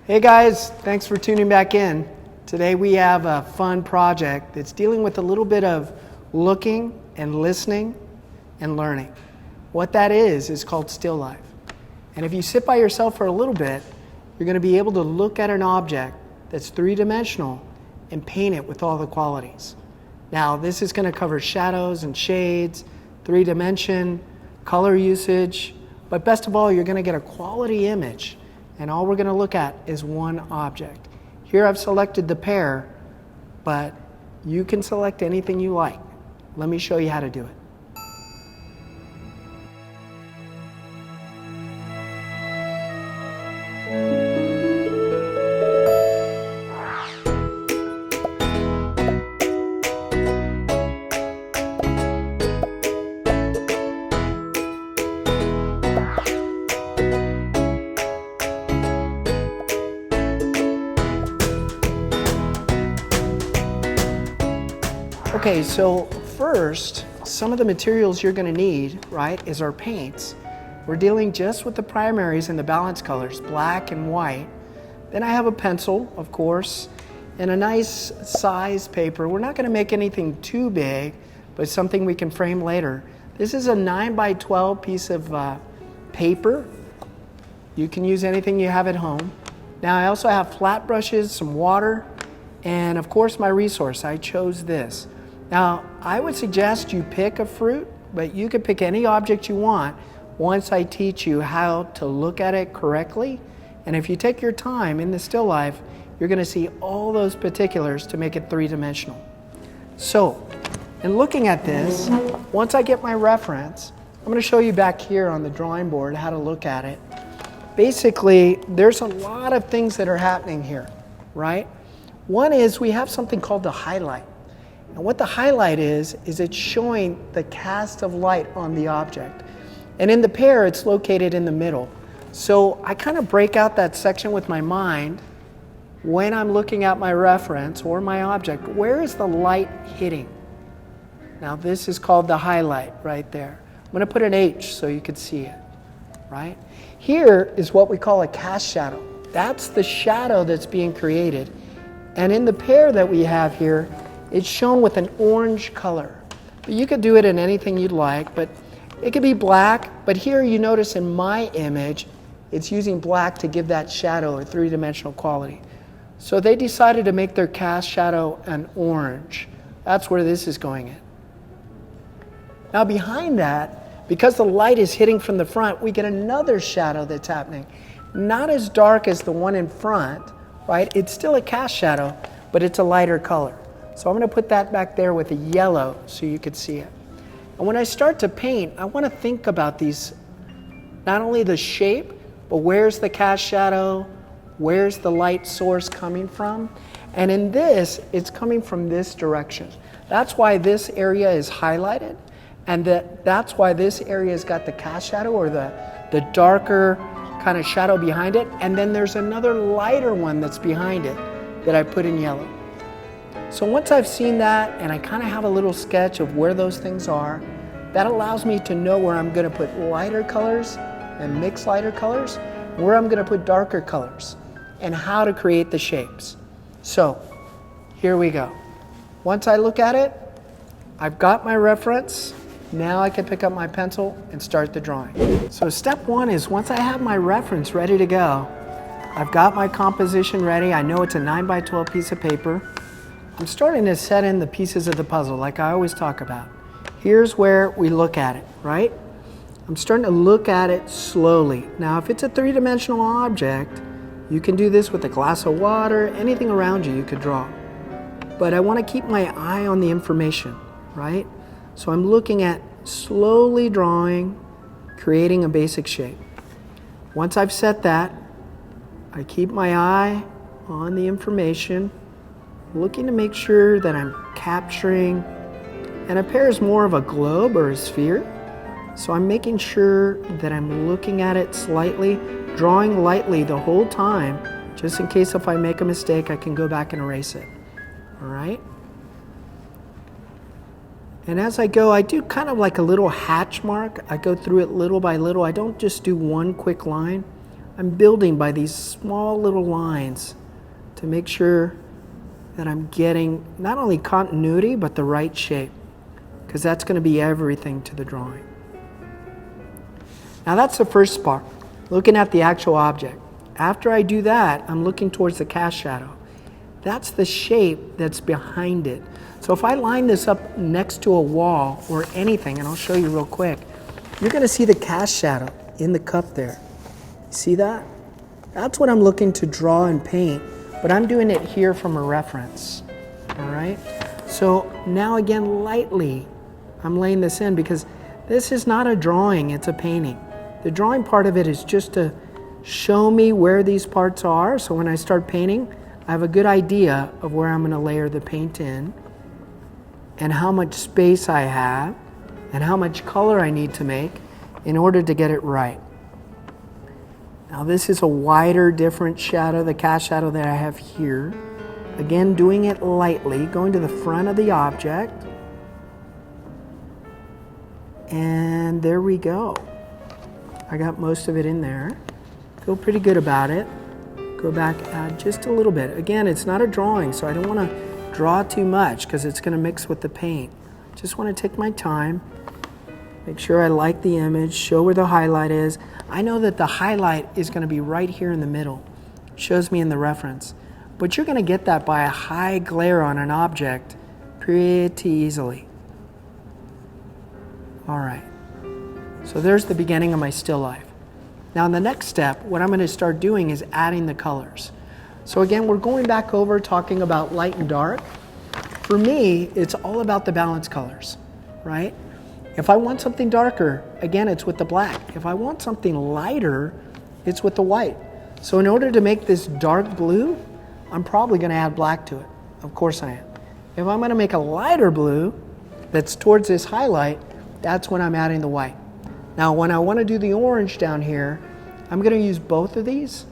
Hey guys, thanks for tuning back in. Today we have a fun project that's dealing with a little bit of looking and listening and learning. What that is called still life. And if you sit by yourself for a little bit, you're going to be able to look at an object that's three-dimensional and paint it with all the qualities. Now this is going to cover shadows and shades, three-dimension, color usage, but best of all, you're going to get a quality image. And all we're going to look at is one object. Here I've selected the pear, but you can select anything you like. Let me show you how to do it. Okay, so first, some of the materials you're going to need, right, is our paints. We're dealing just with the primaries and the balance colors, black and white. Then I have a pencil, of course, and a nice size paper. We're not going to make anything too big, but something we can frame later. This is a 9x12 piece of paper. You can use anything you have at home. Now I also have flat brushes, some water, and of course my resource. I chose this. Now, I would suggest you pick a fruit, but you can pick any object you want once I teach you how to look at it correctly. And if you take your time in the still life, you're going to see all those particulars to make it three-dimensional. So, in looking at this, once I get my reference, I'm going to show you back here on the drawing board how to look at it. Basically, there's a lot of things that are happening here, right? One is we have something called the highlight. And what the highlight is it's showing the cast of light on the object. And in the pear, it's located in the middle. So I kind of break out that section with my mind when I'm looking at my reference or my object. Where is the light hitting? Now this is called the highlight right there. I'm going to put an H so you can see it, right? Here is what we call a cast shadow. That's the shadow that's being created. And in the pear that we have here, it's shown with an orange color. But you could do it in anything you'd like, but it could be black. But here you notice in my image, it's using black to give that shadow a three-dimensional quality. So they decided to make their cast shadow an orange. That's where this is going in. Now behind that, because the light is hitting from the front, we get another shadow that's happening. Not as dark as the one in front, right? It's still a cast shadow, but it's a lighter color. So I'm going to put that back there with a yellow so you could see it. And when I start to paint, I want to think about these, not only the shape, but where's the cast shadow, where's the light source coming from? And in this, it's coming from this direction. That's why this area is highlighted, and that's why this area's got the cast shadow or the darker kind of shadow behind it. And then there's another lighter one that's behind it that I put in yellow. So once I've seen that and I kind of have a little sketch of where those things are, that allows me to know where I'm going to put lighter colors and mix lighter colors, where I'm going to put darker colors, and how to create the shapes. So here we go. Once I look at it, I've got my reference. Now I can pick up my pencil and start the drawing. So step one is once I have my reference ready to go, I've got my composition ready. I know it's a 9x12 piece of paper. I'm starting to set in the pieces of the puzzle like I always talk about. Here's where we look at it, right? I'm starting to look at it slowly. Now if it's a three-dimensional object, you can do this with a glass of water, anything around you could draw. But I want to keep my eye on the information, right? So I'm looking at slowly drawing, creating a basic shape. Once I've set that, I keep my eye on the information, looking to make sure that I'm capturing, and a pear is more of a globe or a sphere, so I'm making sure that I'm looking at it slightly, drawing lightly the whole time, just in case if I make a mistake, I can go back and erase it, all right? And as I go, I do kind of like a little hatch mark. I go through it little by little. I don't just do one quick line. I'm building by these small little lines to make sure that I'm getting not only continuity, but the right shape, because that's going to be everything to the drawing. Now that's the first part, looking at the actual object. After I do that, I'm looking towards the cast shadow. That's the shape that's behind it. So if I line this up next to a wall or anything, and I'll show you real quick, you're going to see the cast shadow in the cup there. See that? That's what I'm looking to draw and paint, but I'm doing it here from a reference. All right? So now again, lightly, I'm laying this in because this is not a drawing, it's a painting. The drawing part of it is just to show me where these parts are, so when I start painting, I have a good idea of where I'm going to layer the paint in and how much space I have and how much color I need to make in order to get it right. Now this is a wider, different shadow, the cast shadow that I have here. Again, doing it lightly, going to the front of the object. And there we go. I got most of it in there. Feel pretty good about it. Go back, add just a little bit. Again, it's not a drawing, so I don't want to draw too much because it's going to mix with the paint. Just want to take my time, make sure I like the image, show where the highlight is. I know that the highlight is going to be right here in the middle. Shows me in the reference. But you're going to get that by a high glare on an object pretty easily. All right. So there's the beginning of my still life. Now in the next step, what I'm going to start doing is adding the colors. So again, we're going back over talking about light and dark. For me, it's all about the balance colors, right? If I want something darker, again, it's with the black. If I want something lighter, it's with the white. So in order to make this dark blue, I'm probably going to add black to it. Of course I am. If I'm going to make a lighter blue that's towards this highlight, that's when I'm adding the white. Now when I want to do the orange down here, I'm going to use both of these,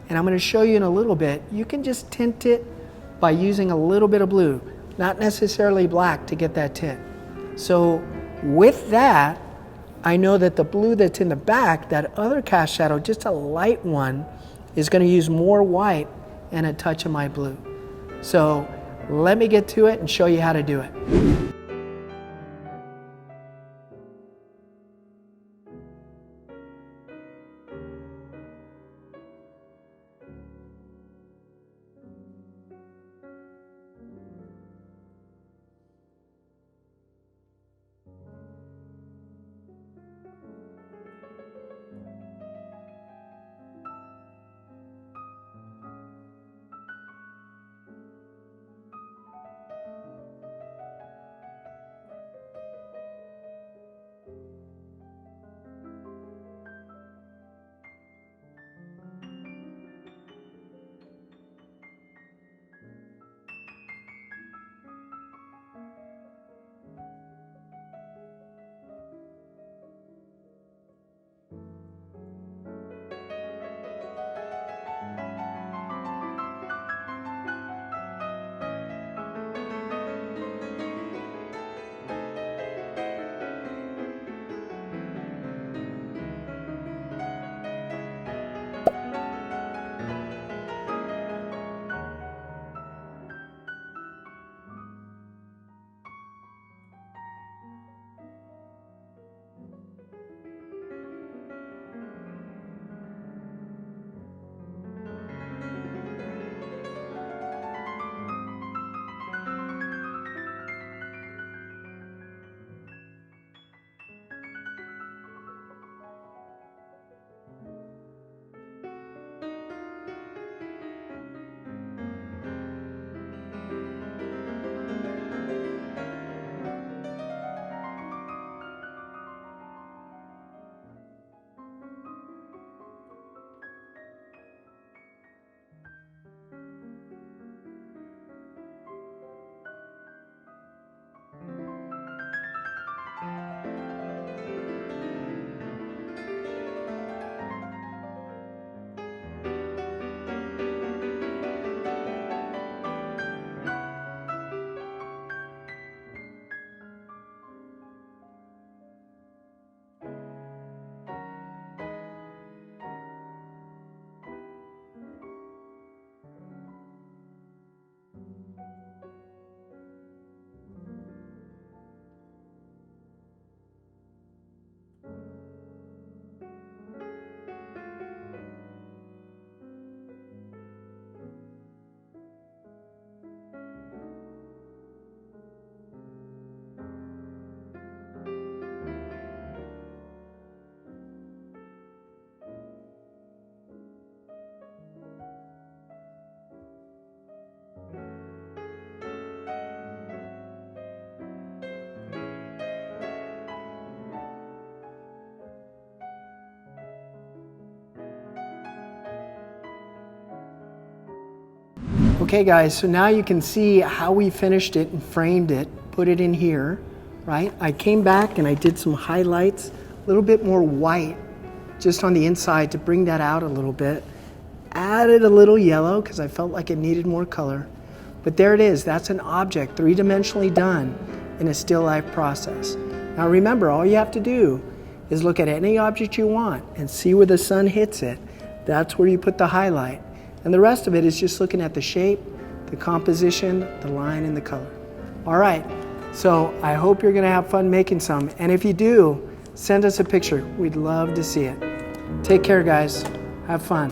and I'm going to show you in a little bit. You can just tint it by using a little bit of blue, not necessarily black to get that tint. So with that, I know that the blue that's in the back, that other cast shadow, just a light one, is going to use more white and a touch of my blue. So let me get to it and show you how to do it. Okay guys, so now you can see how we finished it and framed it, put it in here, right? I came back and I did some highlights, a little bit more white just on the inside to bring that out a little bit. Added a little yellow because I felt like it needed more color. But there it is, that's an object, three-dimensionally done in a still life process. Now remember, all you have to do is look at any object you want and see where the sun hits it. That's where you put the highlight. And the rest of it is just looking at the shape, the composition, the line, and the color. All right, so I hope you're gonna have fun making some. And if you do, send us a picture. We'd love to see it. Take care, guys. Have fun.